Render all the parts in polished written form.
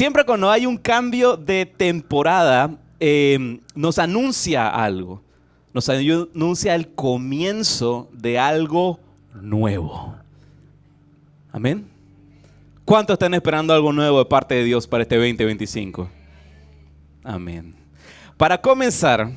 Siempre cuando hay un cambio de temporada, nos anuncia algo. Nos anuncia el comienzo de algo nuevo. Amén. ¿Cuántos están esperando algo nuevo de parte de Dios para este 2025? Amén. Para comenzar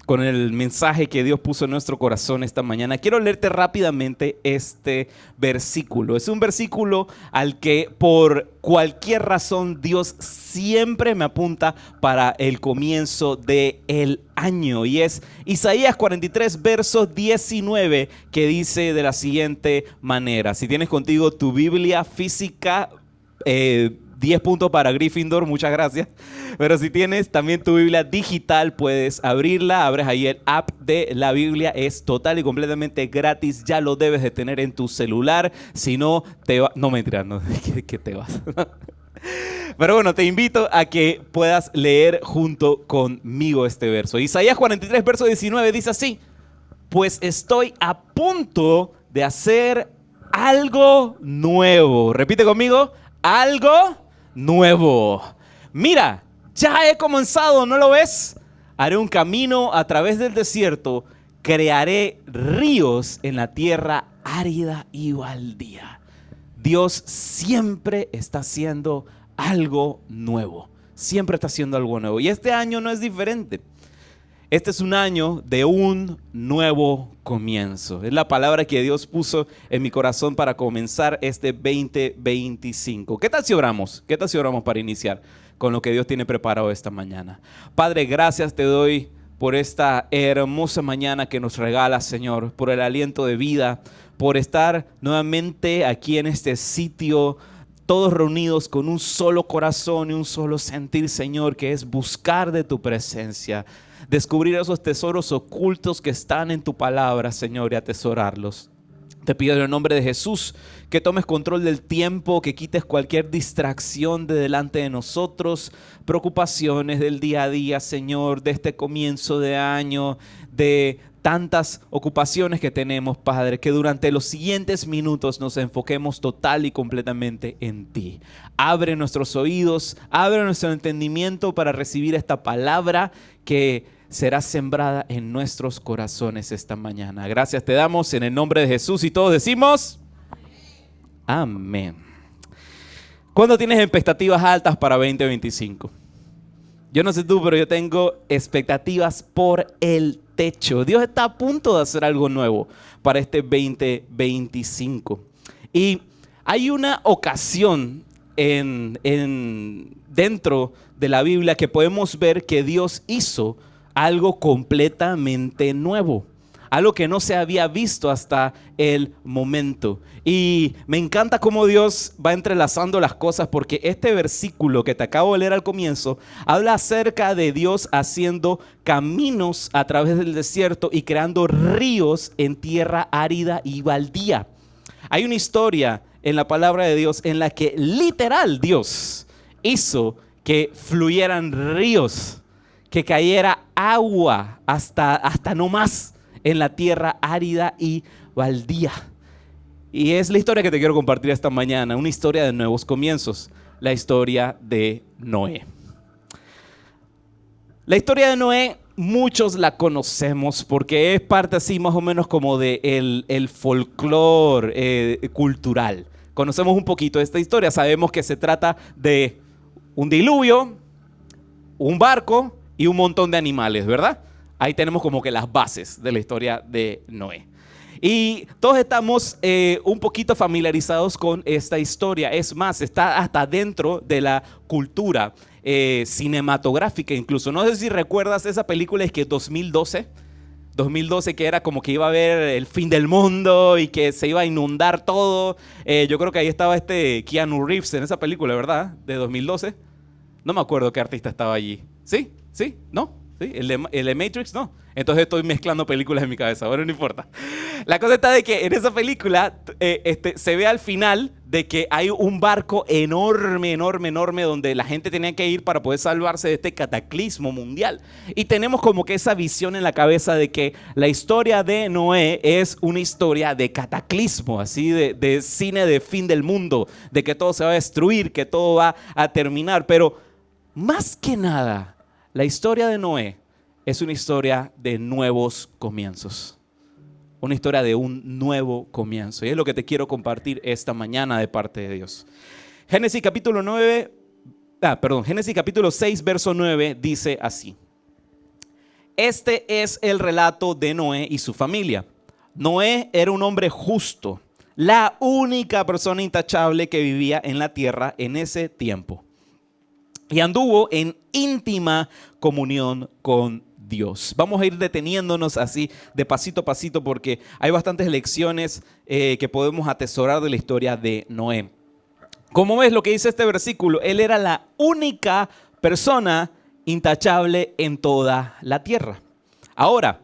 con el mensaje que Dios puso en nuestro corazón esta mañana, quiero leerte rápidamente este versículo. Es un versículo al que por cualquier razón Dios siempre me apunta para el comienzo del año. Y es Isaías 43, verso 19, que dice de la siguiente manera. Si tienes contigo tu Biblia física, 10 puntos para Gryffindor, muchas gracias. Pero si tienes también tu Biblia digital, puedes abrirla, abres ahí el app de la Biblia, es total y completamente gratis, ya lo debes de tener en tu celular, si no, no mentira, no, que te vas. Pero bueno, te invito a que puedas leer junto conmigo este verso. Isaías 43, verso 19 dice así: pues estoy a punto de hacer algo nuevo. Repite conmigo, algo nuevo. Mira, ya he comenzado, ¿no lo ves? Haré un camino a través del desierto, crearé ríos en la tierra árida y baldía. Dios siempre está haciendo algo nuevo. Siempre está haciendo algo nuevo. Y este año no es diferente. Este es un año de un nuevo comienzo. Es la palabra que Dios puso en mi corazón para comenzar este 2025. ¿Qué tal si oramos? ¿Qué tal si oramos para iniciar con lo que Dios tiene preparado esta mañana? Padre, gracias te doy por esta hermosa mañana que nos regalas, Señor, por el aliento de vida, por estar nuevamente aquí en este sitio, todos reunidos con un solo corazón y un solo sentir, Señor, que es buscar de tu presencia, descubrir esos tesoros ocultos que están en tu palabra, Señor, y atesorarlos. Te pido en el nombre de Jesús que tomes control del tiempo, que quites cualquier distracción de delante de nosotros, preocupaciones del día a día, Señor, de este comienzo de año, de tantas ocupaciones que tenemos, Padre, que durante los siguientes minutos nos enfoquemos total y completamente en ti. Abre nuestros oídos, abre nuestro entendimiento para recibir esta palabra que será sembrada en nuestros corazones esta mañana. Gracias te damos en el nombre de Jesús y todos decimos amén. ¿Cuándo tienes expectativas altas para 2025? Yo no sé tú, pero yo tengo expectativas por el techo. Dios está a punto de hacer algo nuevo para este 2025. Y hay una ocasión dentro de la Biblia que podemos ver que Dios hizo algo completamente nuevo, algo que no se había visto hasta el momento. Y me encanta cómo Dios va entrelazando las cosas, porque este versículo que te acabo de leer al comienzo habla acerca de Dios haciendo caminos a través del desierto y creando ríos en tierra árida y baldía. Hay una historia en la palabra de Dios en la que literal Dios hizo que fluyeran ríos, que cayera agua hasta no más en la tierra árida y baldía. Y es la historia que te quiero compartir esta mañana, una historia de nuevos comienzos, la historia de Noé. La historia de Noé muchos la conocemos porque es parte así más o menos como de el folclore cultural. Conocemos un poquito de esta historia, sabemos que se trata de un diluvio, un barco y un montón de animales, ¿verdad? Ahí tenemos como que las bases de la historia de Noé. Y todos estamos un poquito familiarizados con esta historia. Es más, está hasta dentro de la cultura cinematográfica incluso. No sé si recuerdas esa película, es que 2012, que era como que iba a haber el fin del mundo y que se iba a inundar todo. Yo creo que ahí estaba Keanu Reeves en esa película, ¿verdad? De 2012. No me acuerdo qué artista estaba allí. ¿Sí? ¿Sí? ¿No? ¿Sí? ¿El de Matrix? No. Entonces estoy mezclando películas en mi cabeza. Bueno, no importa. La cosa está de que en esa película se ve al final de que hay un barco enorme, enorme, enorme donde la gente tenía que ir para poder salvarse de este cataclismo mundial. Y tenemos como que esa visión en la cabeza de que la historia de Noé es una historia de cataclismo, así de cine de fin del mundo, de que todo se va a destruir, que todo va a terminar. Pero más que nada, la historia de Noé es una historia de nuevos comienzos. Una historia de un nuevo comienzo. Y es lo que te quiero compartir esta mañana de parte de Dios. Génesis capítulo 6, verso 9 dice así. Este es el relato de Noé y su familia. Noé era un hombre justo, la única persona intachable que vivía en la tierra en ese tiempo. Y anduvo en íntima comunión con Dios. Vamos a ir deteniéndonos así de pasito a pasito porque hay bastantes lecciones que podemos atesorar de la historia de Noé. Como ves lo que dice este versículo, él era la única persona intachable en toda la tierra. Ahora,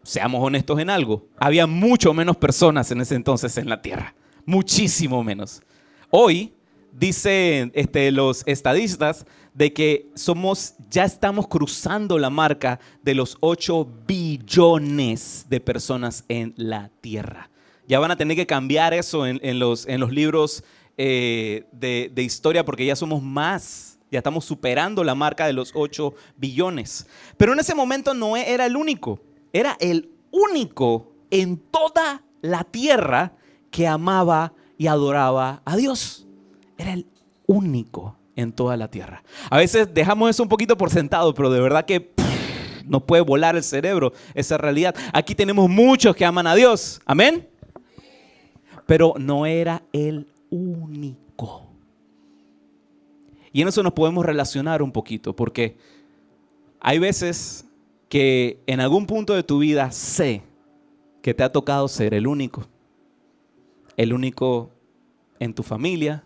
seamos honestos en algo, había mucho menos personas en ese entonces en la tierra, muchísimo menos. Hoy dicen los estadistas de que ya estamos cruzando la marca de los 8 billones de personas en la tierra. Ya van a tener que cambiar eso en los libros de historia porque ya somos más, ya estamos superando la marca de los 8 billones. Pero en ese momento Noé era el único en toda la tierra que amaba y adoraba a Dios. Era el único en toda la tierra. A veces dejamos eso un poquito por sentado, pero de verdad que nos puede volar el cerebro esa realidad. Aquí tenemos muchos que aman a Dios. ¿Amén? Pero no era el único. Y en eso nos podemos relacionar un poquito, porque hay veces que en algún punto de tu vida sé que te ha tocado ser el único. El único en tu familia,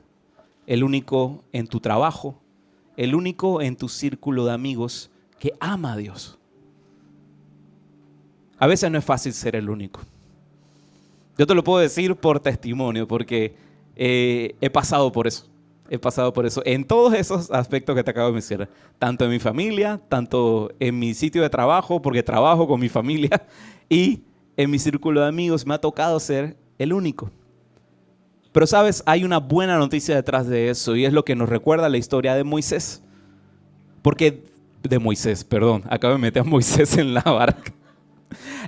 el único en tu trabajo, el único en tu círculo de amigos que ama a Dios. A veces no es fácil ser el único. Yo te lo puedo decir por testimonio, porque he pasado por eso. He pasado por eso en todos esos aspectos que te acabo de mencionar. Tanto en mi familia, tanto en mi sitio de trabajo, porque trabajo con mi familia, y en mi círculo de amigos me ha tocado ser el único. Pero sabes, hay una buena noticia detrás de eso y es lo que nos recuerda la historia de Moisés. Acabo de meter a Moisés en la barca.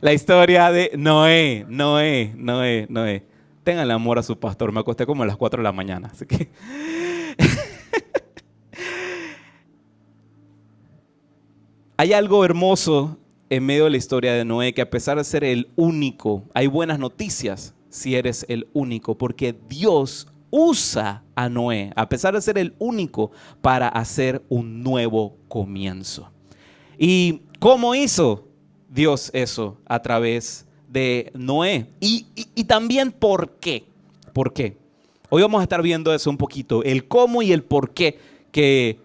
La historia de Noé. Tengan amor a su pastor, me acosté como a las 4 de la mañana, así que... Hay algo hermoso en medio de la historia de Noé, que a pesar de ser el único, hay buenas noticias si eres el único, porque Dios usa a Noé, a pesar de ser el único, para hacer un nuevo comienzo. ¿Y cómo hizo Dios eso? A través de Noé. Y también ¿por qué? ¿Por qué? Hoy vamos a estar viendo eso un poquito, el cómo y el por qué que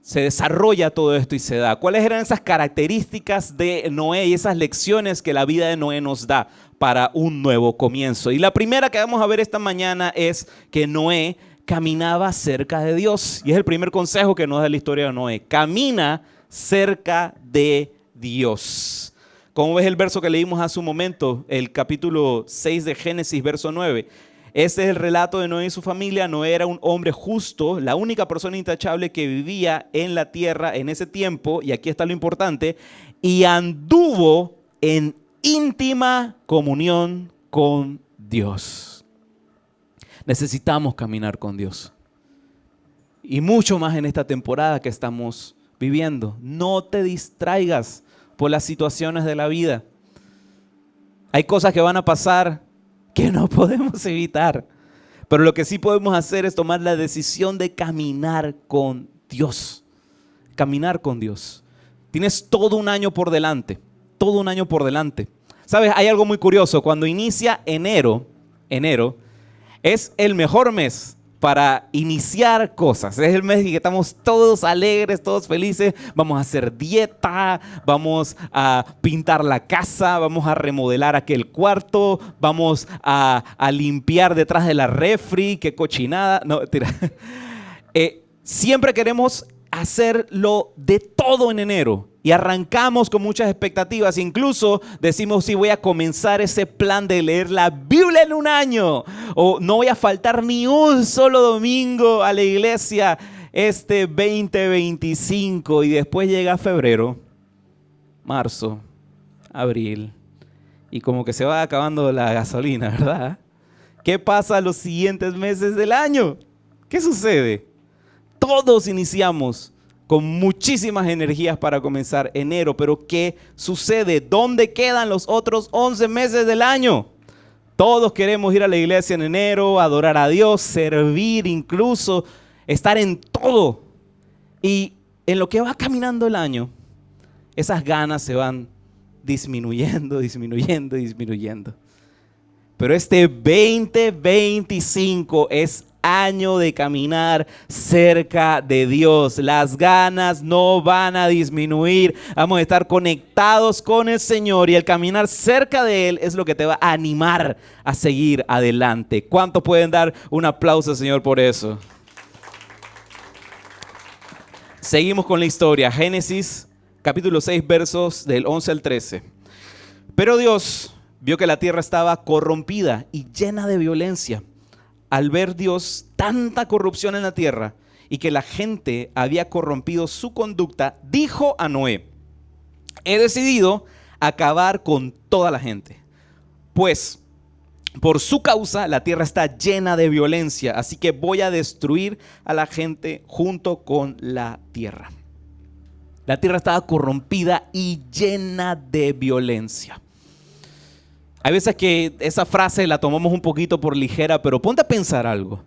se desarrolla todo esto y se da. ¿Cuáles eran esas características de Noé y esas lecciones que la vida de Noé nos da para un nuevo comienzo? Y la primera que vamos a ver esta mañana es que Noé caminaba cerca de Dios. Y es el primer consejo que nos da la historia de Noé. Camina cerca de Dios. Como ves el verso que leímos hace un momento, el capítulo 6 de Génesis, verso 9. Este es el relato de Noé y su familia. Noé era un hombre justo, la única persona intachable que vivía en la tierra en ese tiempo, y aquí está lo importante, y anduvo en íntima comunión con Dios. Necesitamos caminar con Dios. Y mucho más en esta temporada que estamos viviendo. No te distraigas por las situaciones de la vida. Hay cosas que van a pasar que no podemos evitar. Pero lo que sí podemos hacer es tomar la decisión de caminar con Dios. Caminar con Dios. Tienes todo un año por delante. Todo un año por delante. ¿Sabes? Hay algo muy curioso. Cuando inicia enero es el mejor mes para iniciar cosas. Es el mes en que estamos todos alegres, todos felices. Vamos a hacer dieta, vamos a pintar la casa, vamos a remodelar aquel cuarto, vamos a limpiar detrás de la refri, qué cochinada. No, tira. Siempre queremos hacerlo de todo en enero y arrancamos con muchas expectativas. Incluso decimos, sí, voy a comenzar ese plan de leer la Biblia en un año, o no voy a faltar ni un solo domingo a la iglesia este 2025. Y después llega febrero, marzo, abril, y como que se va acabando la gasolina, ¿verdad? ¿Qué pasa los siguientes meses del año? ¿Qué sucede? Todos iniciamos con muchísimas energías para comenzar enero, pero ¿qué sucede? ¿Dónde quedan los otros 11 meses del año? Todos queremos ir a la iglesia en enero, adorar a Dios, servir, incluso estar en todo. Y en lo que va caminando el año, esas ganas se van disminuyendo. Pero este 2025 es año de caminar cerca de Dios. Las ganas no van a disminuir. Vamos a estar conectados con el Señor y el caminar cerca de Él es lo que te va a animar a seguir adelante. ¿Cuántos pueden dar un aplauso al Señor por eso? Seguimos con la historia. Génesis capítulo 6 versos del 11 al 13. Pero Dios vio que la tierra estaba corrompida y llena de violencia. Al ver Dios tanta corrupción en la tierra y que la gente había corrompido su conducta, dijo a Noé: he decidido acabar con toda la gente, pues por su causa la tierra está llena de violencia, así que voy a destruir a la gente junto con la tierra. La tierra estaba corrompida y llena de violencia. Hay veces que esa frase la tomamos un poquito por ligera, pero ponte a pensar algo.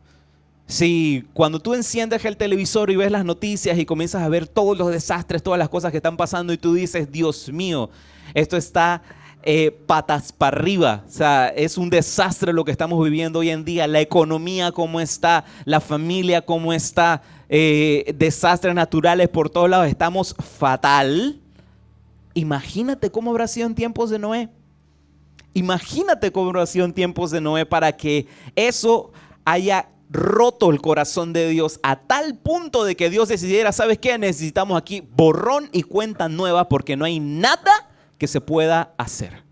Si cuando tú enciendes el televisor y ves las noticias y comienzas a ver todos los desastres, todas las cosas que están pasando y tú dices, Dios mío, esto está patas para arriba. O sea, es un desastre lo que estamos viviendo hoy en día. La economía cómo está, la familia cómo está, desastres naturales por todos lados. Estamos fatal. Imagínate cómo habrá sido en tiempos de Noé. Imagínate cómo habrá sido en tiempos de Noé para que eso haya roto el corazón de Dios a tal punto de que Dios decidiera, ¿sabes qué? Necesitamos aquí borrón y cuenta nueva porque no hay nada que se pueda hacer.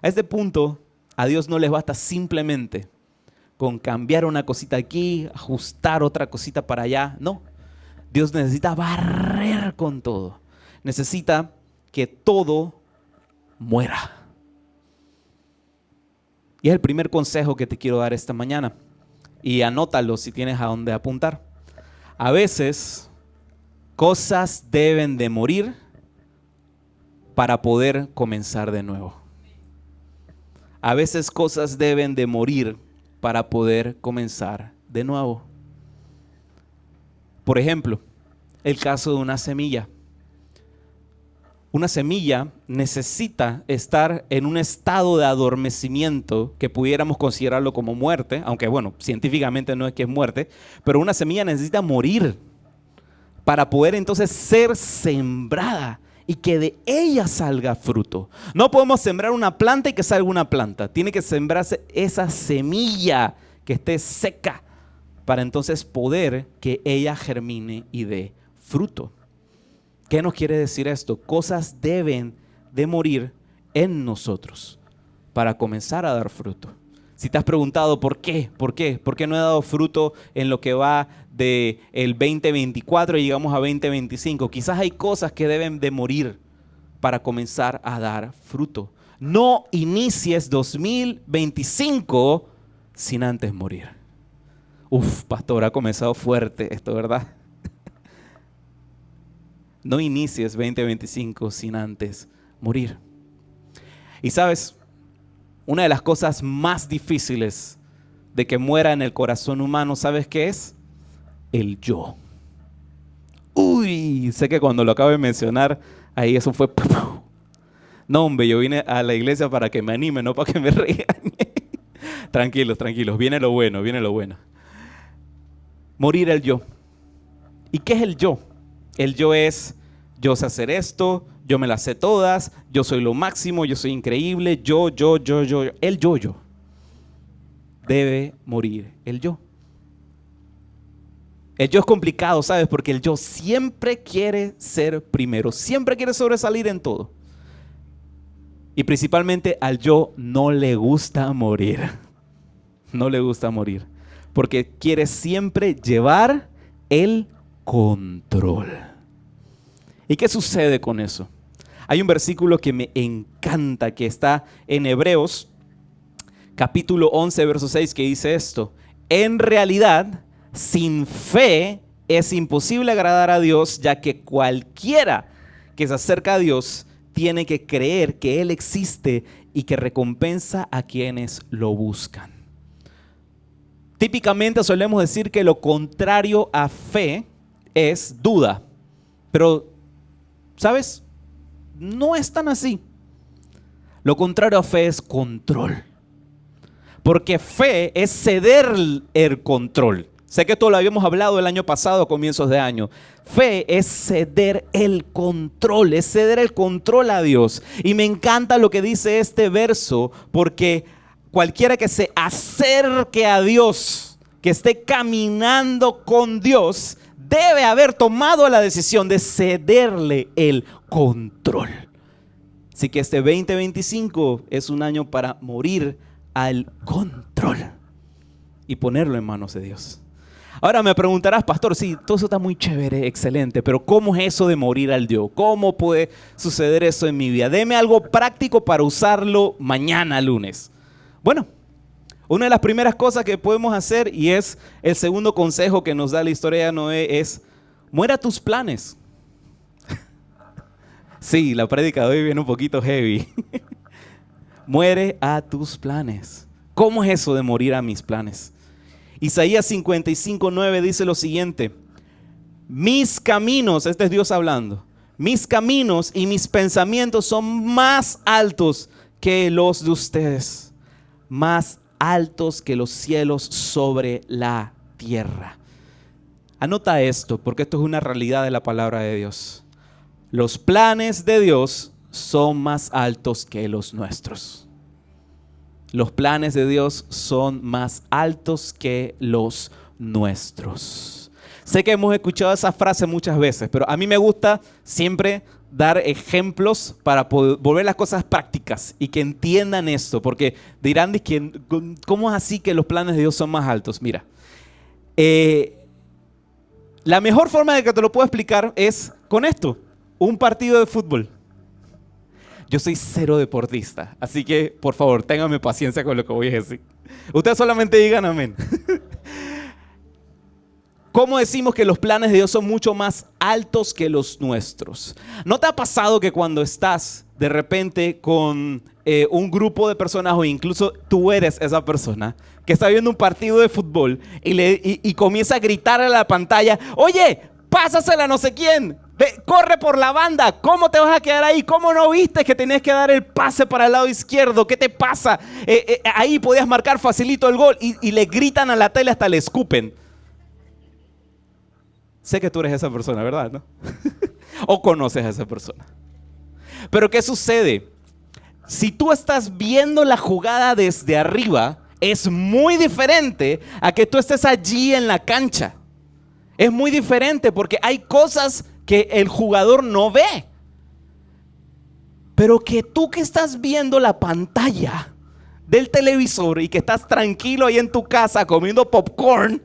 A este punto, a Dios no les basta simplemente con cambiar una cosita aquí, ajustar otra cosita para allá. No, Dios necesita barrer con todo. Necesita que todo muera. Y es el primer consejo que te quiero dar esta mañana. Y anótalo si tienes a dónde apuntar. A veces, cosas deben de morir para poder comenzar de nuevo. A veces cosas deben de morir para poder comenzar de nuevo. Por ejemplo, el caso de una semilla. Una semilla necesita estar en un estado de adormecimiento que pudiéramos considerarlo como muerte, aunque bueno, científicamente no es que es muerte, pero una semilla necesita morir para poder entonces ser sembrada y que de ella salga fruto. No podemos sembrar una planta y que salga una planta. Tiene que sembrarse esa semilla que esté seca para entonces poder que ella germine y dé fruto. ¿Qué nos quiere decir esto? Cosas deben de morir en nosotros para comenzar a dar fruto. Si te has preguntado ¿por qué? ¿Por qué? ¿Por qué no he dado fruto en lo que va del 2024 y llegamos a 2025? Quizás hay cosas que deben de morir para comenzar a dar fruto. No inicies 2025 sin antes morir. Pastor, ha comenzado fuerte esto, ¿verdad? No inicies 2025 sin antes morir. Y sabes, una de las cosas más difíciles de que muera en el corazón humano, ¿sabes qué es? El yo. Sé que cuando lo acabo de mencionar, ahí eso fue... No, hombre, yo vine a la iglesia para que me anime, no para que me regañe. Tranquilos, tranquilos. Viene lo bueno, viene lo bueno. Morir el yo. ¿Y qué es el yo? El yo es, yo sé hacer esto, yo me las sé todas, yo soy lo máximo, yo soy increíble, yo. El yo. Debe morir el yo. El yo es complicado, ¿sabes? Porque el yo siempre quiere ser primero, siempre quiere sobresalir en todo. Y principalmente al yo no le gusta morir. No le gusta morir. Porque quiere siempre llevar el control. ¿Y qué sucede con eso? Hay un versículo que me encanta, que está en Hebreos, capítulo 11, verso 6, que dice esto. En realidad, sin fe es imposible agradar a Dios, ya que cualquiera que se acerca a Dios tiene que creer que Él existe y que recompensa a quienes lo buscan. Típicamente solemos decir que lo contrario a fe es duda, pero ¿sabes? No es tan así. Lo contrario a fe es control. Porque fe es ceder el control. Sé que esto lo habíamos hablado el año pasado, a comienzos de año. Fe es ceder el control, es ceder el control a Dios. Y me encanta lo que dice este verso, porque cualquiera que se acerque a Dios, que esté caminando con Dios, debe haber tomado la decisión de cederle el control. Así que este 2025 es un año para morir al control y ponerlo en manos de Dios. Ahora me preguntarás, pastor, sí, todo eso está muy chévere, excelente, pero ¿cómo es eso de morir al yo? ¿Cómo puede suceder eso en mi vida? Deme algo práctico para usarlo mañana lunes. Bueno, una de las primeras cosas que podemos hacer, y es el segundo consejo que nos da la historia de Noé, es muera tus planes. Sí, la prédica de hoy viene un poquito heavy. Muere a tus planes. ¿Cómo es eso de morir a mis planes? Isaías 55:9 dice lo siguiente. Mis caminos, este es Dios hablando, mis caminos y mis pensamientos son más altos que los de ustedes, más altos que los cielos sobre la tierra. Anota esto, porque esto es una realidad de la palabra de Dios. Los planes de Dios son más altos que los nuestros. Los planes de Dios son más altos que los nuestros. Sé que hemos escuchado esa frase muchas veces, pero a mí me gusta siempre dar ejemplos para poder volver las cosas prácticas y que entiendan esto, porque dirán, ¿cómo es así que los planes de Dios son más altos? Mira, la mejor forma de que te lo puedo explicar es con esto, un partido de fútbol. Yo soy cero deportista, así que por favor, ténganme paciencia con lo que voy a decir. Ustedes solamente digan amén. ¿Cómo decimos que los planes de Dios son mucho más altos que los nuestros? ¿No te ha pasado que cuando estás de repente con un grupo de personas, o incluso tú eres esa persona que está viendo un partido de fútbol y comienza a gritar a la pantalla, oye, pásasela a no sé quién, corre por la banda, ¿cómo te vas a quedar ahí? ¿Cómo no viste que tenías que dar el pase para el lado izquierdo? ¿Qué te pasa? Ahí podías marcar facilito el gol y le gritan a la tele, hasta le escupen. Sé que tú eres esa persona, ¿verdad? ¿No? O conoces a esa persona. Pero ¿qué sucede? Si tú estás viendo la jugada desde arriba, es muy diferente a que tú estés allí en la cancha. Es muy diferente porque hay cosas que el jugador no ve. Pero que tú que estás viendo la pantalla del televisor y que estás tranquilo ahí en tu casa comiendo popcorn,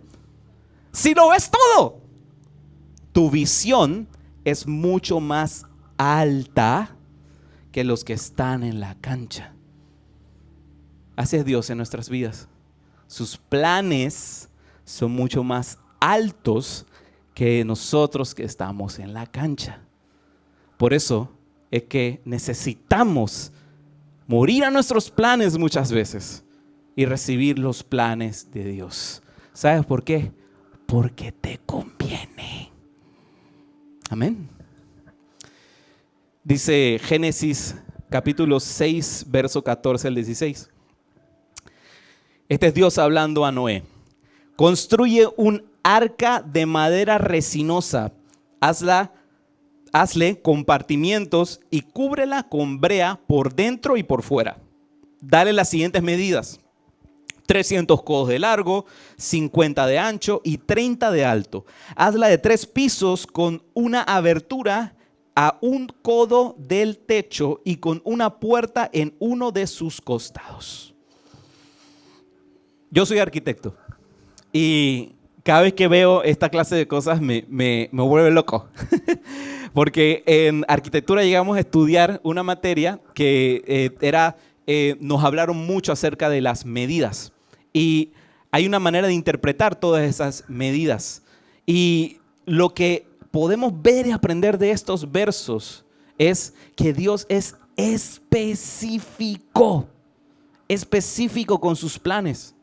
si lo ves todo. Tu visión es mucho más alta que los que están en la cancha. Así es Dios en nuestras vidas. Sus planes son mucho más altos que nosotros que estamos en la cancha. Por eso es que necesitamos morir a nuestros planes muchas veces y recibir los planes de Dios. ¿Sabes por qué? Porque te conviene. Amén. Dice Génesis capítulo 6, verso 14 al 16. Este es Dios hablando a Noé. Construye un arca de madera resinosa. Hazle compartimientos y cúbrela con brea por dentro y por fuera. Dale las siguientes medidas: 300 codos de largo, 50 de ancho y 30 de alto. Hazla de 3 pisos con una abertura a 1 codo del techo y con una puerta en uno de sus costados. Yo soy arquitecto y cada vez que veo esta clase de cosas me vuelve loco. Porque en arquitectura llegamos a estudiar una materia que nos hablaron mucho acerca de las medidas. Y hay una manera de interpretar todas esas medidas. Y lo que podemos ver y aprender de estos versos es que Dios es específico con sus planes.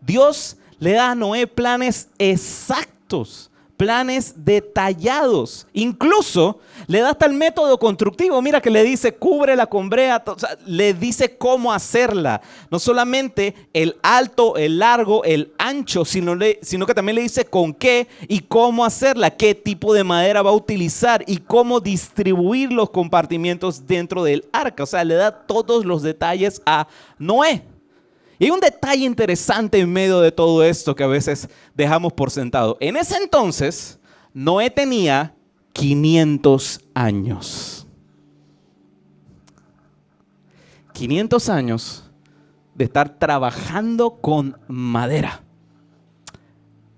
Dios le da a Noé planes exactos, planes detallados. Incluso le da hasta el método constructivo. Mira que le dice, cúbrela con brea. O sea, le dice cómo hacerla. No solamente el alto, el largo, el ancho, sino que también le dice con qué y cómo hacerla, qué tipo de madera va a utilizar y cómo distribuir los compartimientos dentro del arca. O sea, le da todos los detalles a Noé. Y hay un detalle interesante en medio de todo esto que a veces dejamos por sentado. En ese entonces, Noé tenía 500 años. 500 años de estar trabajando con madera.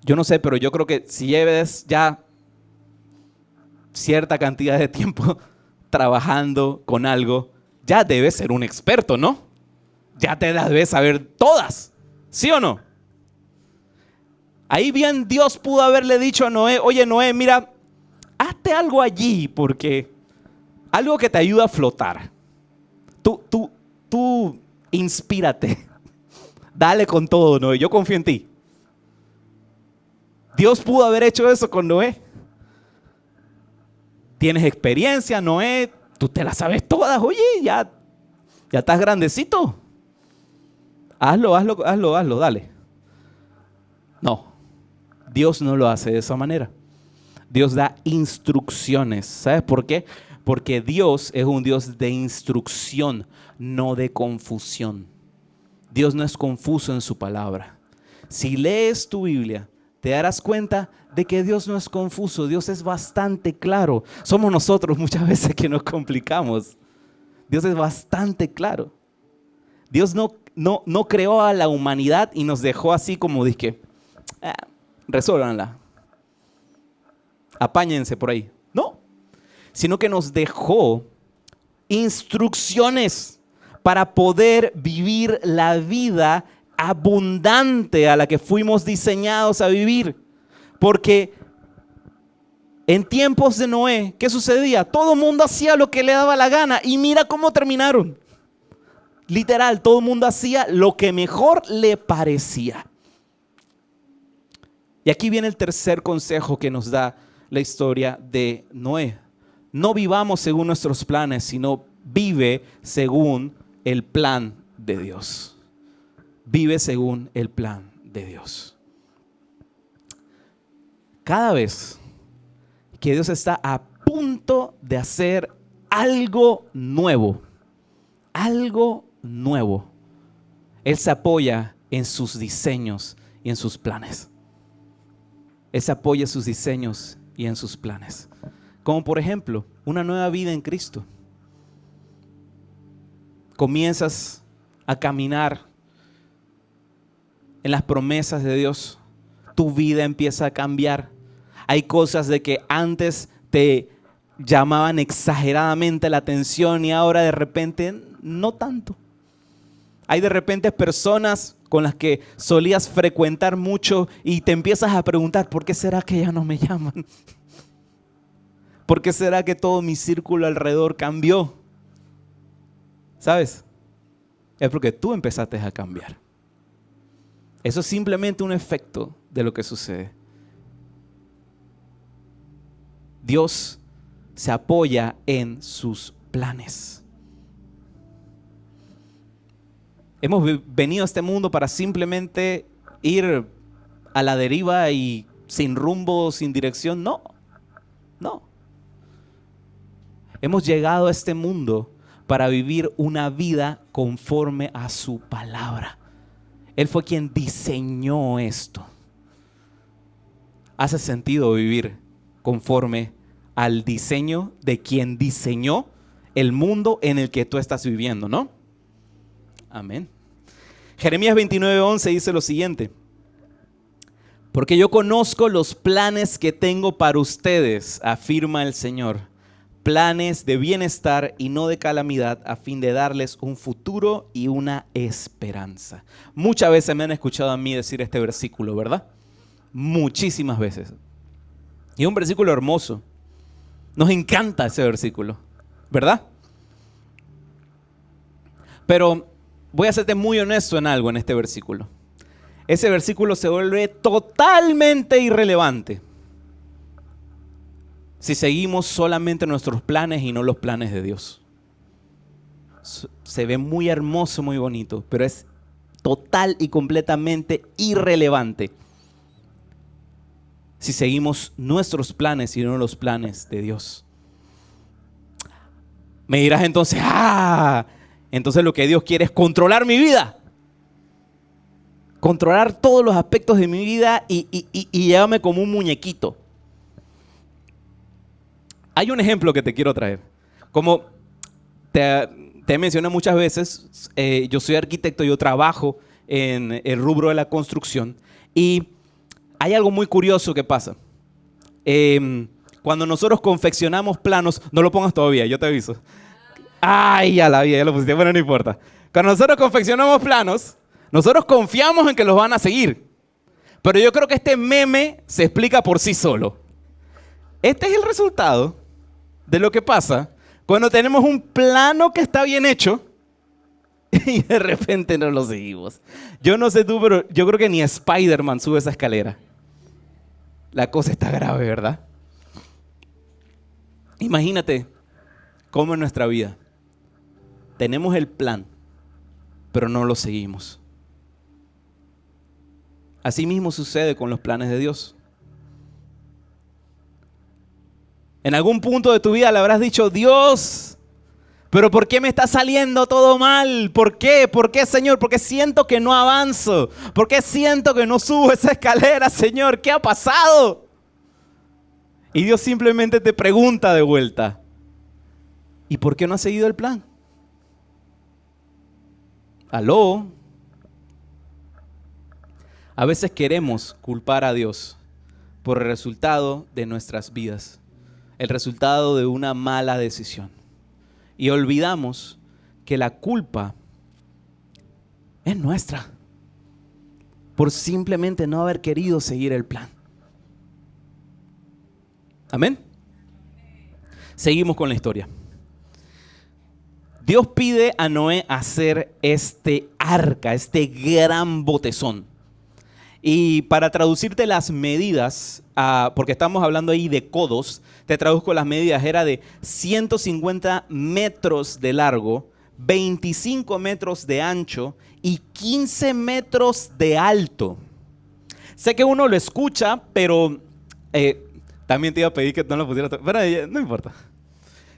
Yo no sé, pero yo creo que si lleves ya cierta cantidad de tiempo trabajando con algo, ya debes ser un experto, ¿no? Ya te las debes saber todas, ¿sí o no? Ahí bien Dios pudo haberle dicho a Noé, oye Noé, mira, hazte algo allí porque algo que te ayuda a flotar. Tú inspírate, dale con todo, Noé, yo confío en ti. Dios pudo haber hecho eso con Noé. Tienes experiencia, Noé, tú te las sabes todas, oye, ya estás grandecito. Hazlo, dale. No, Dios no lo hace de esa manera. Dios da instrucciones. ¿Sabes por qué? Porque Dios es un Dios de instrucción, no de confusión. Dios no es confuso en su palabra. Si lees tu Biblia, te darás cuenta de que Dios no es confuso. Dios es bastante claro. Somos nosotros muchas veces que nos complicamos. Dios es bastante claro. Dios no creó a la humanidad y nos dejó así como dije, resuélvanla, apáñense por ahí. No, sino que nos dejó instrucciones para poder vivir la vida abundante a la que fuimos diseñados a vivir. Porque en tiempos de Noé, ¿qué sucedía? Todo el mundo hacía lo que le daba la gana y mira cómo terminaron. Literal, todo el mundo hacía lo que mejor le parecía. Y aquí viene el tercer consejo que nos da la historia de Noé. No vivamos según nuestros planes, sino vive según el plan de Dios. Vive según el plan de Dios. Cada vez que Dios está a punto de hacer algo nuevo, Él se apoya en sus diseños y en sus planes. Él se apoya en sus diseños y en sus planes. Como por ejemplo, una nueva vida en Cristo. Comienzas a caminar en las promesas de Dios. Tu vida empieza a cambiar. Hay cosas de que antes te llamaban exageradamente la atención y ahora de repente no tanto. Hay de repente personas con las que solías frecuentar mucho y te empiezas a preguntar, ¿por qué será que ya no me llaman? ¿Por qué será que todo mi círculo alrededor cambió? ¿Sabes? Es porque tú empezaste a cambiar. Eso es simplemente un efecto de lo que sucede. Dios se apoya en sus planes. Hemos venido a este mundo para simplemente ir a la deriva y sin rumbo, sin dirección. No, no. Hemos llegado a este mundo para vivir una vida conforme a su palabra. Él fue quien diseñó esto. Hace sentido vivir conforme al diseño de quien diseñó el mundo en el que tú estás viviendo, ¿no? Amén. Jeremías 29:11 dice lo siguiente: porque yo conozco los planes que tengo para ustedes, afirma el Señor, planes de bienestar y no de calamidad, a fin de darles un futuro y una esperanza. Muchas veces me han escuchado a mí decir este versículo, ¿verdad? Muchísimas veces. Y es un versículo hermoso. Nos encanta ese versículo, ¿verdad? Pero voy a serte muy honesto en algo en este versículo. Ese versículo se vuelve totalmente irrelevante si seguimos solamente nuestros planes y no los planes de Dios. Se ve muy hermoso, muy bonito, pero es total y completamente irrelevante si seguimos nuestros planes y no los planes de Dios. Me dirás entonces, entonces lo que Dios quiere es controlar mi vida. Controlar todos los aspectos de mi vida y llevarme como un muñequito. Hay un ejemplo que te quiero traer. Como te mencioné muchas veces, yo soy arquitecto, yo trabajo en el rubro de la construcción y hay algo muy curioso que pasa. Cuando nosotros confeccionamos planos, no lo pongas todavía, yo te aviso. Ay, ya lo pusiste, bueno, no importa. Cuando nosotros confeccionamos planos, nosotros confiamos en que los van a seguir. Pero yo creo que este meme se explica por sí solo. Este es el resultado de lo que pasa cuando tenemos un plano que está bien hecho y de repente no lo seguimos. Yo no sé tú, pero yo creo que ni Spider-Man sube esa escalera. La cosa está grave, ¿verdad? Imagínate cómo en nuestra vida tenemos el plan, pero no lo seguimos. Así mismo sucede con los planes de Dios. En algún punto de tu vida le habrás dicho: Dios, pero ¿por qué me está saliendo todo mal? ¿Por qué? ¿Por qué, Señor? ¿Por qué siento que no avanzo? ¿Por qué siento que no subo esa escalera, Señor? ¿Qué ha pasado? Y Dios simplemente te pregunta de vuelta: ¿y por qué no has seguido el plan? ¿Aló? A veces queremos culpar a Dios por el resultado de nuestras vidas, el resultado de una mala decisión. Y olvidamos que la culpa es nuestra por simplemente no haber querido seguir el plan. ¿Amén? Seguimos con la historia. Dios pide a Noé hacer este arca, este gran botezón. Y para traducirte las medidas, porque estamos hablando ahí de codos, te traduzco las medidas. Era de 150 metros de largo, 25 metros de ancho y 15 metros de alto. Sé que uno lo escucha, pero también te iba a pedir que no lo pusiera, pero no importa.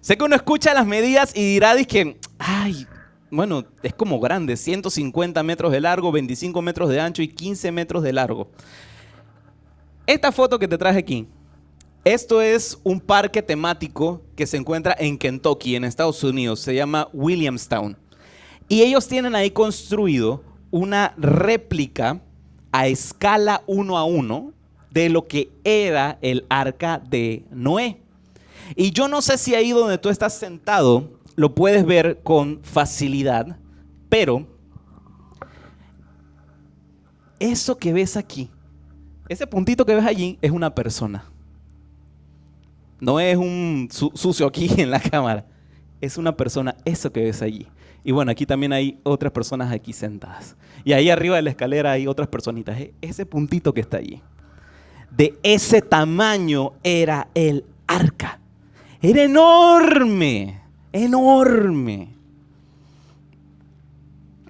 Sé que uno escucha las medidas y dirá, bueno, es como grande, 150 metros de largo, 25 metros de ancho y 15 metros de largo. Esta foto que te traje aquí, esto es un parque temático que se encuentra en Kentucky, en Estados Unidos. Se llama Williamstown. Y ellos tienen ahí construido una réplica a escala 1:1 de lo que era el arca de Noé. Y yo no sé si ahí donde tú estás sentado lo puedes ver con facilidad, pero eso que ves aquí, ese puntito que ves allí, es una persona. No es un sucio aquí en la cámara. Es una persona, eso que ves allí. Y bueno, aquí también hay otras personas aquí sentadas. Y ahí arriba de la escalera hay otras personitas. Ese puntito que está allí. De ese tamaño era el arca. Era enorme. Enorme.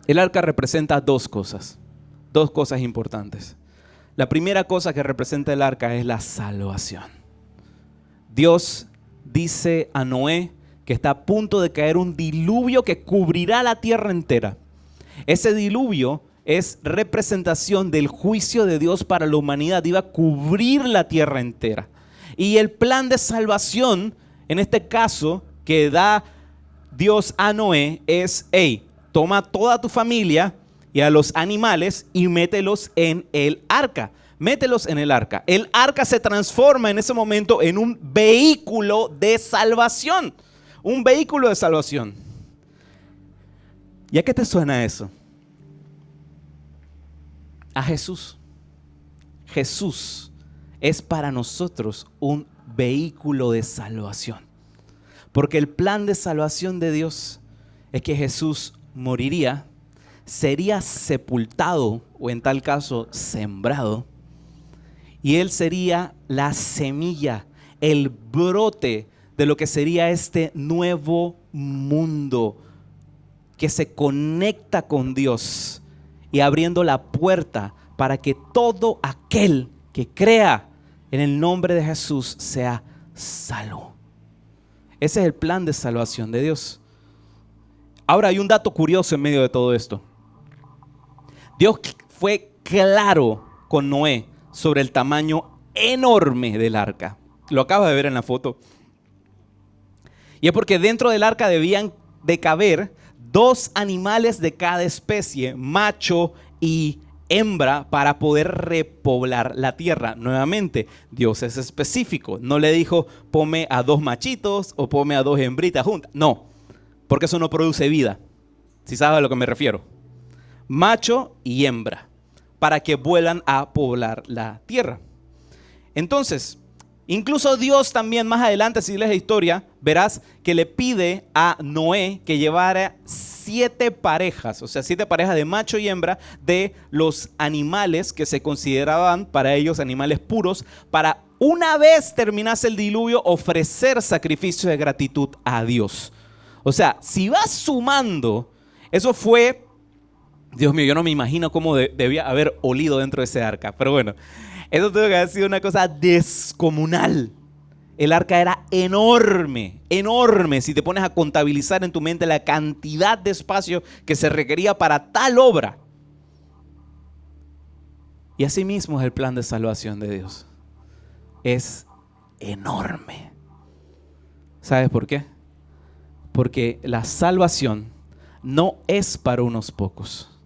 El arca representa dos cosas importantes. La primera cosa que representa el arca es la salvación. Dios dice a Noé que está a punto de caer un diluvio que cubrirá la tierra entera. Ese diluvio es representación del juicio de Dios para la humanidad. Iba a cubrir la tierra entera. Y el plan de salvación, en este caso, que da Dios a Noé es, toma toda tu familia y a los animales y mételos en el arca. Mételos en el arca. El arca se transforma en ese momento en un vehículo de salvación. Un vehículo de salvación. ¿Y a qué te suena eso? A Jesús. Jesús es para nosotros un vehículo de salvación. Porque el plan de salvación de Dios es que Jesús moriría, sería sepultado o en tal caso sembrado, y Él sería la semilla, el brote de lo que sería este nuevo mundo que se conecta con Dios y abriendo la puerta para que todo aquel que crea en el nombre de Jesús sea salvo. Ese es el plan de salvación de Dios. Ahora hay un dato curioso en medio de todo esto. Dios fue claro con Noé sobre el tamaño enorme del arca. Lo acabas de ver en la foto. Y es porque dentro del arca debían de caber 2 animales de cada especie, macho y hembra, para poder repoblar la tierra. Nuevamente, Dios es específico. No le dijo, ponme a 2 machitos o ponme a 2 hembritas juntas. No, porque eso no produce vida. Si sabes a lo que me refiero. Macho y hembra, para que vuelan a poblar la tierra. Entonces, incluso Dios también más adelante, si lees la historia, verás que le pide a Noé que llevara 7 parejas, o sea, 7 parejas de macho y hembra de los animales que se consideraban para ellos animales puros, para una vez terminase el diluvio ofrecer sacrificio de gratitud a Dios. O sea, si vas sumando, eso fue, Dios mío, yo no me imagino cómo debía haber olido dentro de ese arca, pero bueno, eso tuvo que haber sido una cosa descomunal. El arca era enorme, enorme. Si te pones a contabilizar en tu mente la cantidad de espacio que se requería para tal obra. Y así mismo es el plan de salvación de Dios. Es enorme. ¿Sabes por qué? Porque la salvación no es para unos pocos.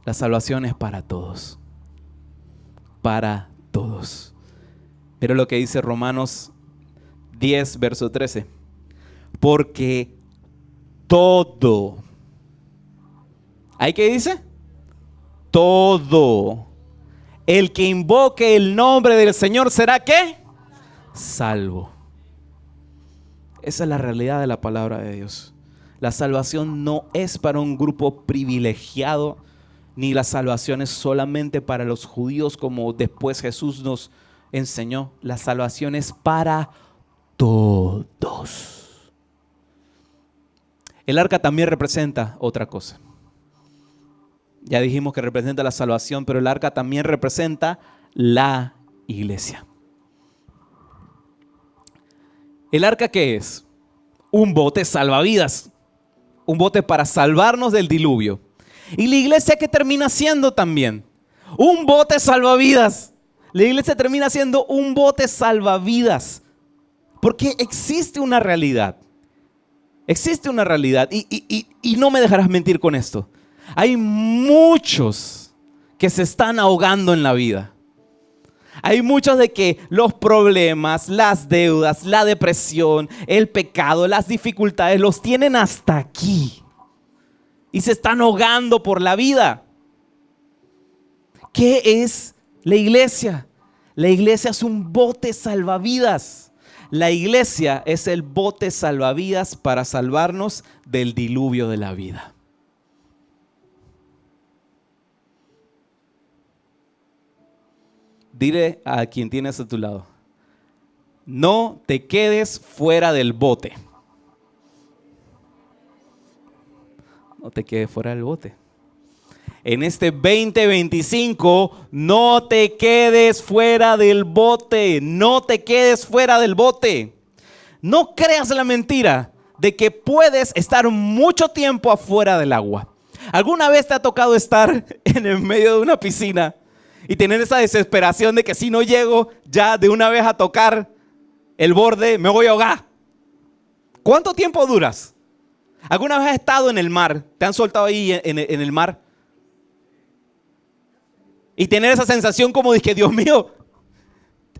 La salvación es para todos. Para todos. Mira lo que dice Romanos 10, verso 13. Porque todo. ¿Ahí qué dice? Todo. El que invoque el nombre del Señor será ¿qué? Salvo. Esa es la realidad de la palabra de Dios. La salvación no es para un grupo privilegiado, ni la salvación es solamente para los judíos, como después Jesús nos enseñó. La salvación es para todos. El arca también representa otra cosa. Ya dijimos que representa la salvación, pero el arca también representa la iglesia. ¿El arca qué es? Un bote salvavidas. Un bote para salvarnos del diluvio. ¿Y la iglesia qué termina siendo también? Un bote salvavidas. La iglesia termina siendo un bote salvavidas. Porque existe una realidad. Existe una realidad. Y no me dejarás mentir con esto. Hay muchos que se están ahogando en la vida. Hay muchos de que los problemas, las deudas, la depresión, el pecado, las dificultades los tienen hasta aquí. Y se están ahogando por la vida. ¿Qué es la iglesia? La iglesia es un bote salvavidas. La iglesia es el bote salvavidas para salvarnos del diluvio de la vida. Dile a quien tienes a tu lado, no te quedes fuera del bote. no te quedes fuera del bote. En este 2025, no te quedes fuera del bote. No te quedes fuera del bote. No creas la mentira de que puedes estar mucho tiempo afuera del agua. ¿Alguna vez te ha tocado estar en el medio de una piscina y tener esa desesperación de que si no llego ya de una vez a tocar el borde, me voy a ahogar? ¿Cuánto tiempo duras? ¿Alguna vez has estado en el mar? ¿Te han soltado ahí en el mar? Y tener esa sensación como de que, Dios mío,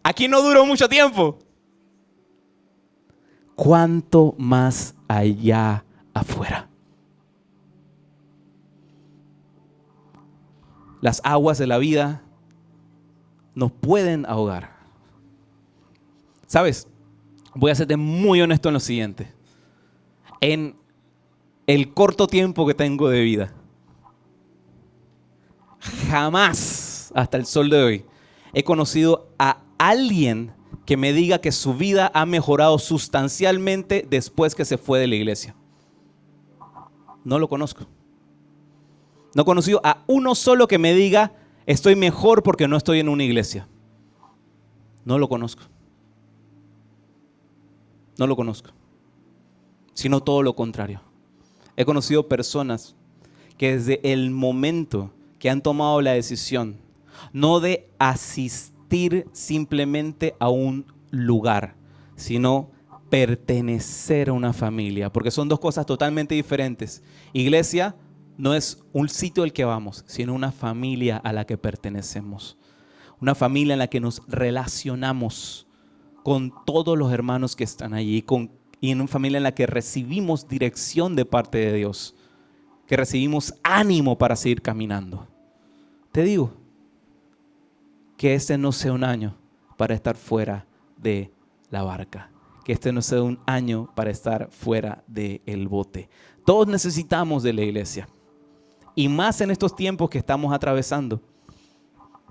aquí no duró mucho tiempo. ¿Cuánto más allá afuera? Las aguas de la vida nos pueden ahogar. ¿Sabes? Voy a serte muy honesto en lo siguiente. En el corto tiempo que tengo de vida, jamás, hasta el sol de hoy, he conocido a alguien que me diga que su vida ha mejorado sustancialmente después que se fue de la iglesia. No lo conozco. No he conocido a uno solo que me diga, estoy mejor porque no estoy en una iglesia. No lo conozco. No lo conozco. Sino todo lo contrario. He conocido personas que desde el momento que han tomado la decisión, no de asistir simplemente a un lugar, sino pertenecer a una familia, porque son dos cosas totalmente diferentes. Iglesia no es un sitio al que vamos, sino una familia a la que pertenecemos. Una familia en la que nos relacionamos con todos los hermanos que están allí, y en una familia en la que recibimos dirección de parte de Dios, que recibimos ánimo para seguir caminando. Te digo que este no sea un año para estar fuera de la barca, que este no sea un año para estar fuera del bote. Todos necesitamos de la iglesia, y más en estos tiempos que estamos atravesando.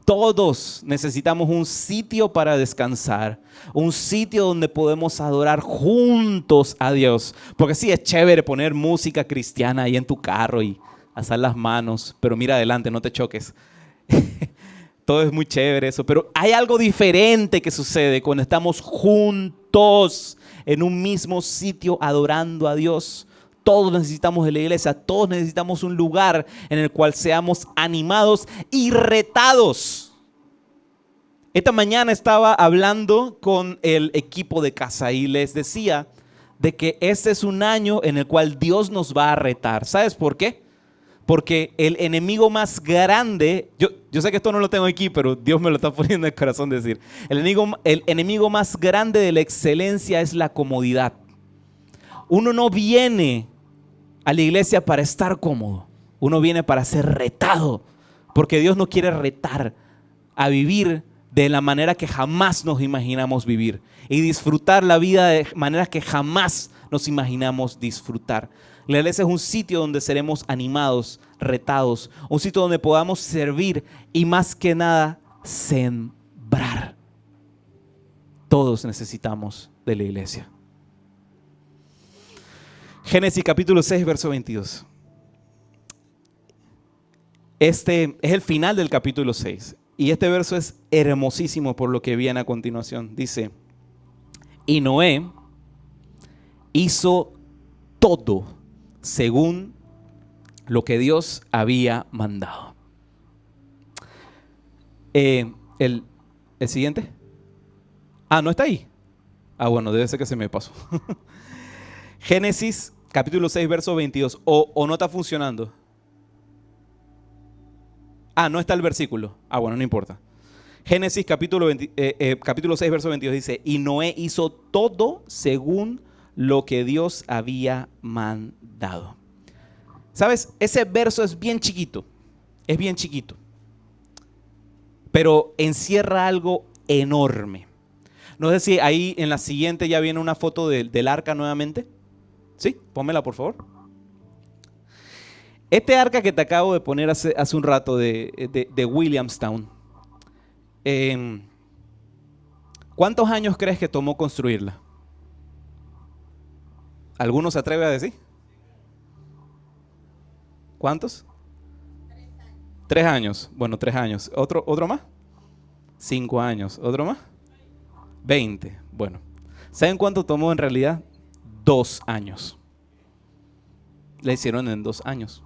Todos necesitamos un sitio para descansar, un sitio donde podemos adorar juntos a Dios. Porque sí, es chévere poner música cristiana ahí en tu carro y alzar las manos, pero mira adelante, no te choques. Todo es muy chévere eso, pero hay algo diferente que sucede cuando estamos juntos en un mismo sitio adorando a Dios. Todos necesitamos de la iglesia, todos necesitamos un lugar en el cual seamos animados y retados. Esta mañana estaba hablando con el equipo de casa y les decía de que este es un año en el cual Dios nos va a retar. ¿Sabes por qué? Porque el enemigo más grande, yo sé que esto no lo tengo aquí, pero Dios me lo está poniendo en el corazón decir. El enemigo más grande de la excelencia es la comodidad. Uno no viene a la iglesia para estar cómodo. Uno viene para ser retado, porque Dios nos quiere retar a vivir de la manera que jamás nos imaginamos vivir y disfrutar la vida de maneras que jamás nos imaginamos disfrutar. La iglesia es un sitio donde seremos animados, retados, un sitio donde podamos servir y más que nada sembrar. Todos necesitamos de la iglesia. Génesis capítulo 6, verso 22. Este es el final del capítulo 6. Y este verso es hermosísimo por lo que viene a continuación. Dice, y Noé hizo todo según lo que Dios había mandado. ¿El siguiente? ¿No está ahí? Bueno, debe ser que se me pasó. Génesis capítulo 6, verso 22. ¿O no está funcionando? No está el versículo. Bueno, no importa. Génesis capítulo 6, verso 22 dice, y Noé hizo todo según lo que Dios había mandado. ¿Sabes? Ese verso es bien chiquito. Es bien chiquito. Pero encierra algo enorme. No sé si ahí en la siguiente ya viene una foto del arca nuevamente. ¿Sí? Pónmela, por favor. Este arca que te acabo de poner hace un rato de Williamstown, ¿cuántos años crees que tomó construirla? ¿Alguno se atreve a decir? ¿Cuántos? 3 años. Bueno, 3 años. ¿Otro más? 5 años. ¿Otro más? 20. Bueno, ¿saben cuánto tomó en realidad? 2 años. Le hicieron en 2 años.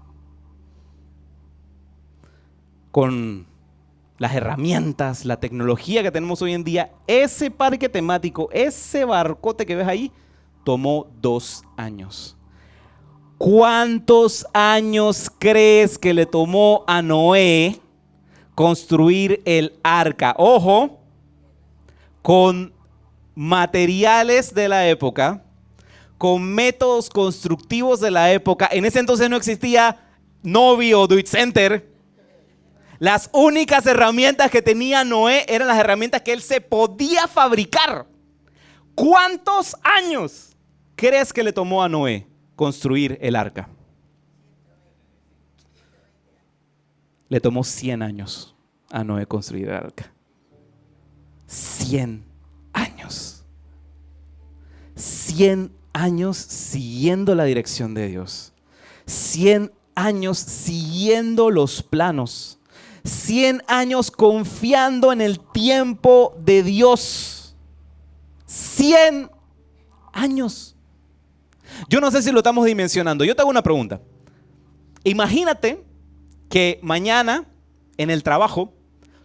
Con las herramientas, la tecnología que tenemos hoy en día, ese parque temático, ese barcote que ves ahí, tomó 2 años. ¿Cuántos años crees que le tomó a Noé construir el arca? Ojo, con materiales de la época, con métodos constructivos de la época. En ese entonces no existía Novi o Do It Center. Las únicas herramientas que tenía Noé eran las herramientas que él se podía fabricar. ¿Cuántos años crees que le tomó a Noé construir el arca? Le tomó 100 años a Noé construir el arca. 100 años. 100 años siguiendo la dirección de Dios. 100 años siguiendo los planos. 100 años confiando en el tiempo de Dios. 100 años. Yo no sé si lo estamos dimensionando. Yo te hago una pregunta. Imagínate que mañana en el trabajo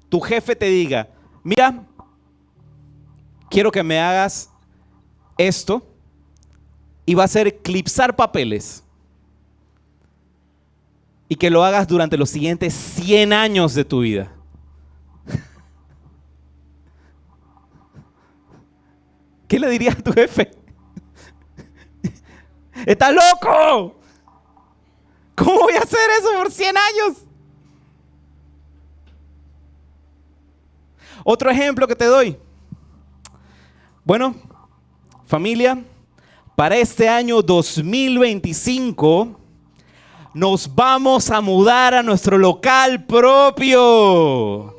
tu jefe te diga: mira, quiero que me hagas esto y va a ser clipsar papeles y que lo hagas durante los siguientes 100 años de tu vida. ¿Qué le dirías a tu jefe? ¡Estás loco! ¿Cómo voy a hacer eso por 100 años? Otro ejemplo que te doy. Bueno, familia, para este año 2025 nos vamos a mudar a nuestro local propio.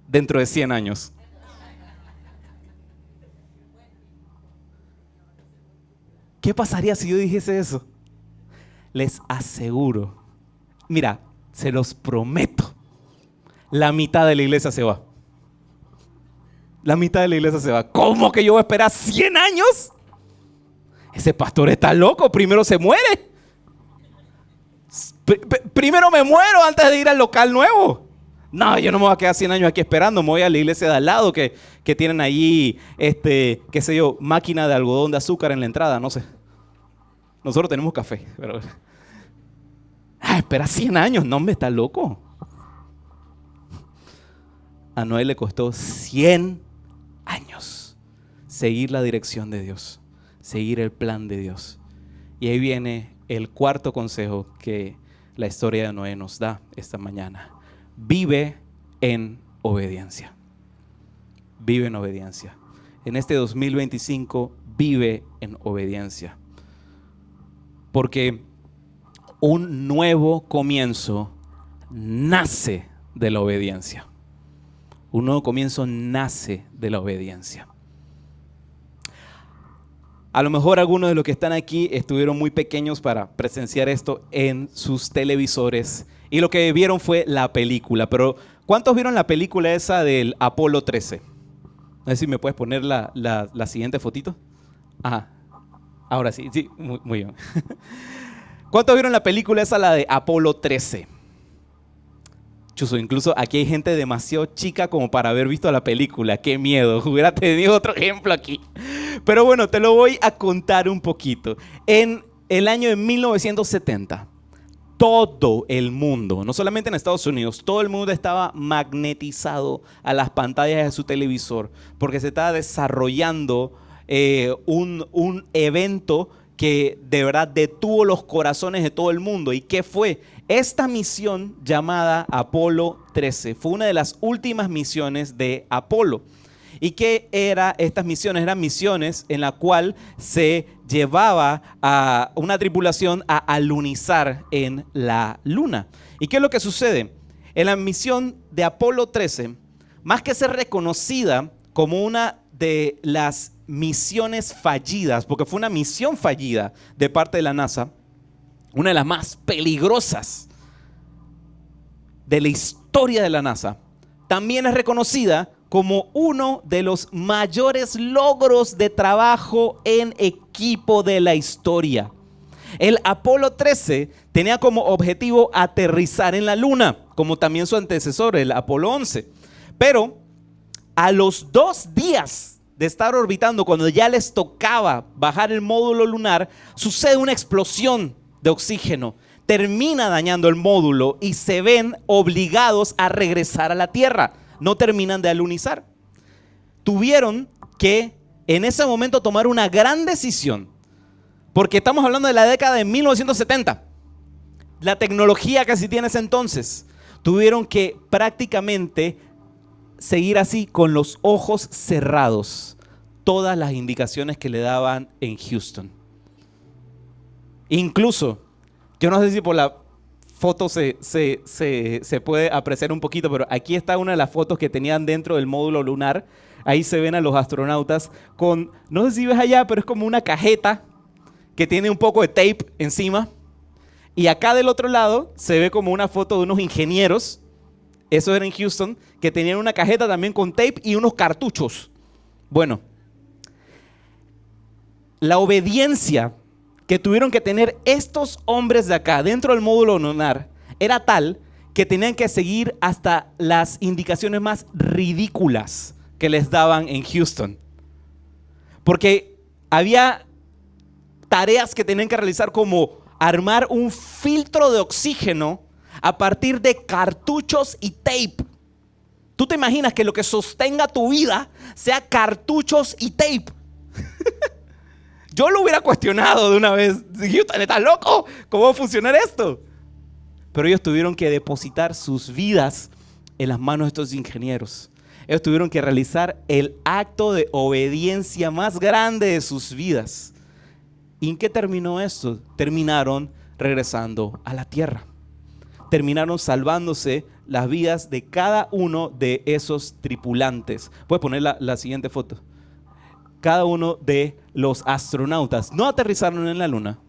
Dentro de 100 años. ¿Qué pasaría si yo dijese eso? Les aseguro, mira, se los prometo, la mitad de la iglesia se va. La mitad de la iglesia se va. ¿Cómo que yo voy a esperar 100 años? Ese pastor está loco, primero se muere. Primero me muero antes de ir al local nuevo. No, yo no me voy a quedar 100 años aquí esperando. Me voy a la iglesia de al lado que tienen allí, qué sé yo, máquina de algodón de azúcar en la entrada, no sé. Nosotros tenemos café, pero... espera 100 años, no, hombre, está loco. A Noé le costó 100 años seguir la dirección de Dios, seguir el plan de Dios. Y ahí viene el cuarto consejo que la historia de Noé nos da esta mañana. Vive en obediencia. Vive en obediencia. En este 2025, vive en obediencia. Porque un nuevo comienzo nace de la obediencia. Un nuevo comienzo nace de la obediencia. A lo mejor algunos de los que están aquí estuvieron muy pequeños para presenciar esto en sus televisores y lo que vieron fue la película. Pero ¿cuántos vieron la película esa del Apolo 13? No sé si me puedes poner la siguiente fotito. Ajá. Ahora sí, muy bien. ¿Cuántos vieron la película esa, la de Apolo 13? Chuzo, incluso aquí hay gente demasiado chica como para haber visto la película. ¡Qué miedo! Hubiera tenido otro ejemplo aquí. Pero bueno, te lo voy a contar un poquito. En el año de 1970, todo el mundo, no solamente en Estados Unidos, todo el mundo estaba magnetizado a las pantallas de su televisor porque se estaba desarrollando un evento que de verdad detuvo los corazones de todo el mundo. ¿Y qué fue? Esta misión llamada Apolo 13 fue una de las últimas misiones de Apolo. ¿Y qué eran estas misiones? Eran misiones en la cual se llevaba a una tripulación a alunizar en la luna. ¿Y qué es lo que sucede? En la misión de Apolo 13, más que ser reconocida como una de las misiones fallidas, porque fue una misión fallida de parte de la NASA, una de las más peligrosas de la historia de la NASA, también es reconocida como uno de los mayores logros de trabajo en equipo de la historia. El Apolo 13 tenía como objetivo aterrizar en la Luna, como también su antecesor, el Apolo 11. Pero a los 2 días de estar orbitando, cuando ya les tocaba bajar el módulo lunar, sucede una explosión de oxígeno. Termina dañando el módulo y se ven obligados a regresar a la Tierra. No terminan de alunizar. Tuvieron que en ese momento tomar una gran decisión, porque estamos hablando de la década de 1970. La tecnología que se tiene ese entonces. Tuvieron que prácticamente seguir así con los ojos cerrados todas las indicaciones que le daban en Houston. Incluso, yo no sé si por la foto se puede apreciar un poquito, pero aquí está una de las fotos que tenían dentro del módulo lunar. Ahí se ven a los astronautas con, no sé si ves allá, pero es como una cajeta que tiene un poco de tape encima. Y acá del otro lado se ve como una foto de unos ingenieros, eso era en Houston, que tenían una cajeta también con tape y unos cartuchos. Bueno, la obediencia que tuvieron que tener estos hombres de acá dentro del módulo lunar era tal que tenían que seguir hasta las indicaciones más ridículas que les daban en Houston. Porque había tareas que tenían que realizar, como armar un filtro de oxígeno a partir de cartuchos y tape. ¿Tú te imaginas que lo que sostenga tu vida sea cartuchos y tape? Yo lo hubiera cuestionado de una vez. Houston, ¿estás loco? ¿Cómo va a funcionar esto? Pero ellos tuvieron que depositar sus vidas en las manos de estos ingenieros. Ellos tuvieron que realizar el acto de obediencia más grande de sus vidas. ¿Y en qué terminó esto? Terminaron regresando a la Tierra. Terminaron salvándose las vidas de cada uno de esos tripulantes. Puedes poner la siguiente foto. Cada uno de los astronautas no aterrizaron en la Luna,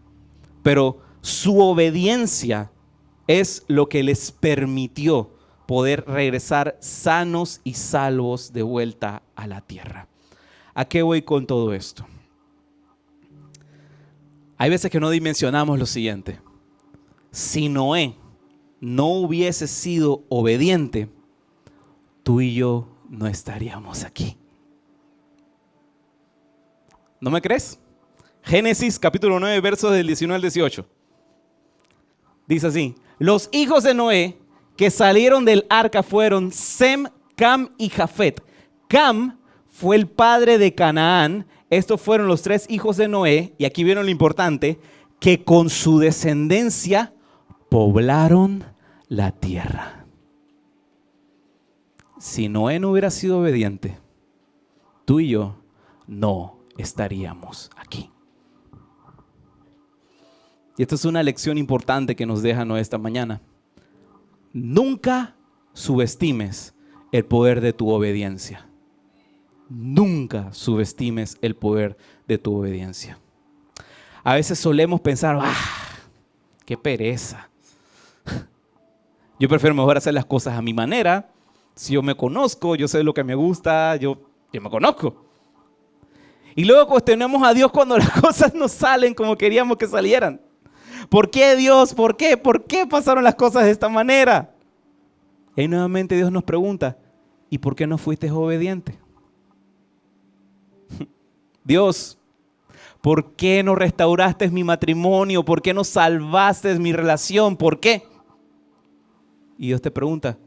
pero su obediencia es lo que les permitió poder regresar sanos y salvos de vuelta a la Tierra. ¿A qué voy con todo esto? Hay veces que no dimensionamos lo siguiente. Si Noé no hubiese sido obediente, tú y yo no estaríamos aquí. ¿No me crees? Génesis capítulo 9, versos del 19 al 18. Dice así: los hijos de Noé que salieron del arca fueron Sem, Cam y Jafet. Cam fue el padre de Canaán. Estos fueron los 3 hijos de Noé, y aquí vieron lo importante, que con su descendencia poblaron la tierra. Si Noé no hubiera sido obediente, tú y yo no estaríamos aquí. Y esta es una lección importante que nos deja Noé esta mañana. Nunca subestimes el poder de tu obediencia. Nunca subestimes el poder de tu obediencia. A veces solemos pensar, qué pereza. Yo prefiero mejor hacer las cosas a mi manera. Si yo me conozco, yo sé lo que me gusta, yo me conozco. Y luego cuestionamos a Dios cuando las cosas no salen como queríamos que salieran. ¿Por qué, Dios? ¿Por qué? ¿Por qué pasaron las cosas de esta manera? Y nuevamente Dios nos pregunta, ¿y por qué no fuiste obediente? Dios, ¿por qué no restauraste mi matrimonio? ¿Por qué no salvaste mi relación? ¿Por qué? Y Dios te pregunta,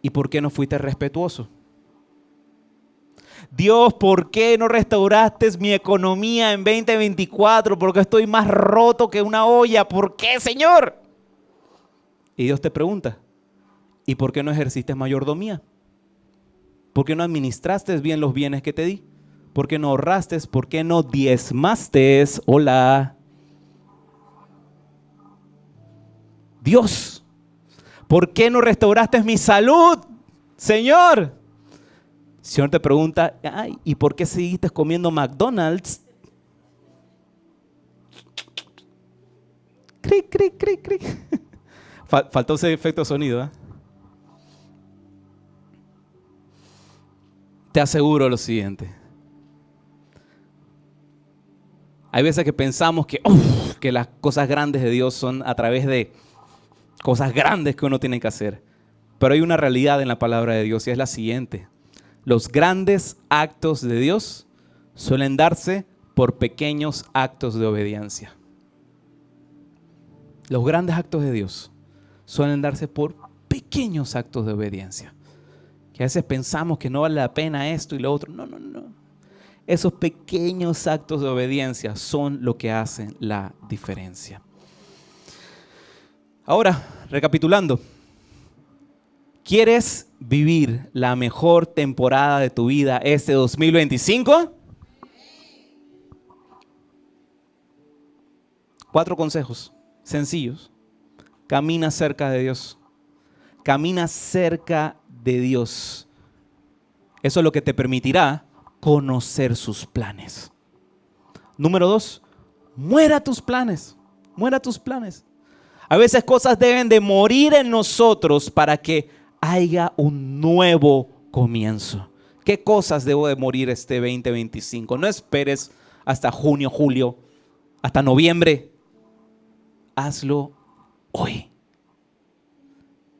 ¿y por qué no fuiste respetuoso? Dios, ¿por qué no restauraste mi economía en 2024? Porque estoy más roto que una olla. ¿Por qué, Señor? Y Dios te pregunta, ¿y por qué no ejerciste mayordomía? ¿Por qué no administraste bien los bienes que te di? ¿Por qué no ahorraste? ¿Por qué no diezmaste? Hola. Dios, ¿por qué no restauraste mi salud, Señor? Si el Señor te pregunta, ay, ¿y por qué seguiste comiendo McDonald's? Cric, cric, cric, cric. Faltó ese efecto de sonido, ¿eh? Te aseguro lo siguiente. Hay veces que pensamos que las cosas grandes de Dios son a través de cosas grandes que uno tiene que hacer. Pero hay una realidad en la palabra de Dios y es la siguiente. Los grandes actos de Dios suelen darse por pequeños actos de obediencia. Los grandes actos de Dios suelen darse por pequeños actos de obediencia. Que a veces pensamos que no vale la pena esto y lo otro. No, no, no. Esos pequeños actos de obediencia son lo que hacen la diferencia. Ahora, recapitulando. ¿Quieres vivir la mejor temporada de tu vida este 2025? 4 consejos sencillos. Camina cerca de Dios. Camina cerca de Dios. Eso es lo que te permitirá conocer sus planes. Número 2, muera tus planes. Muera tus planes. A veces cosas deben de morir en nosotros para que haya un nuevo comienzo. ¿Qué cosas debo de morir este 2025? No esperes hasta junio, julio, hasta noviembre. Hazlo hoy.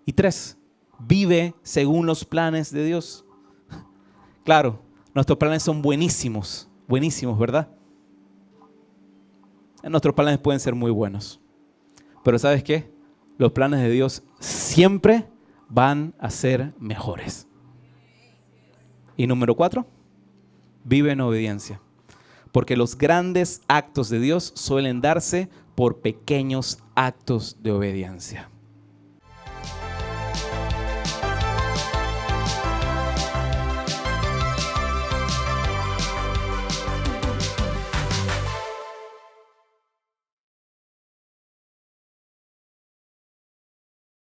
Y 3, vive según los planes de Dios. Claro, nuestros planes son buenísimos, buenísimos, ¿verdad? Nuestros planes pueden ser muy buenos. Pero ¿sabes qué? Los planes de Dios siempre van a ser mejores. Y número 4, vive en obediencia. Porque los grandes actos de Dios suelen darse por pequeños actos de obediencia.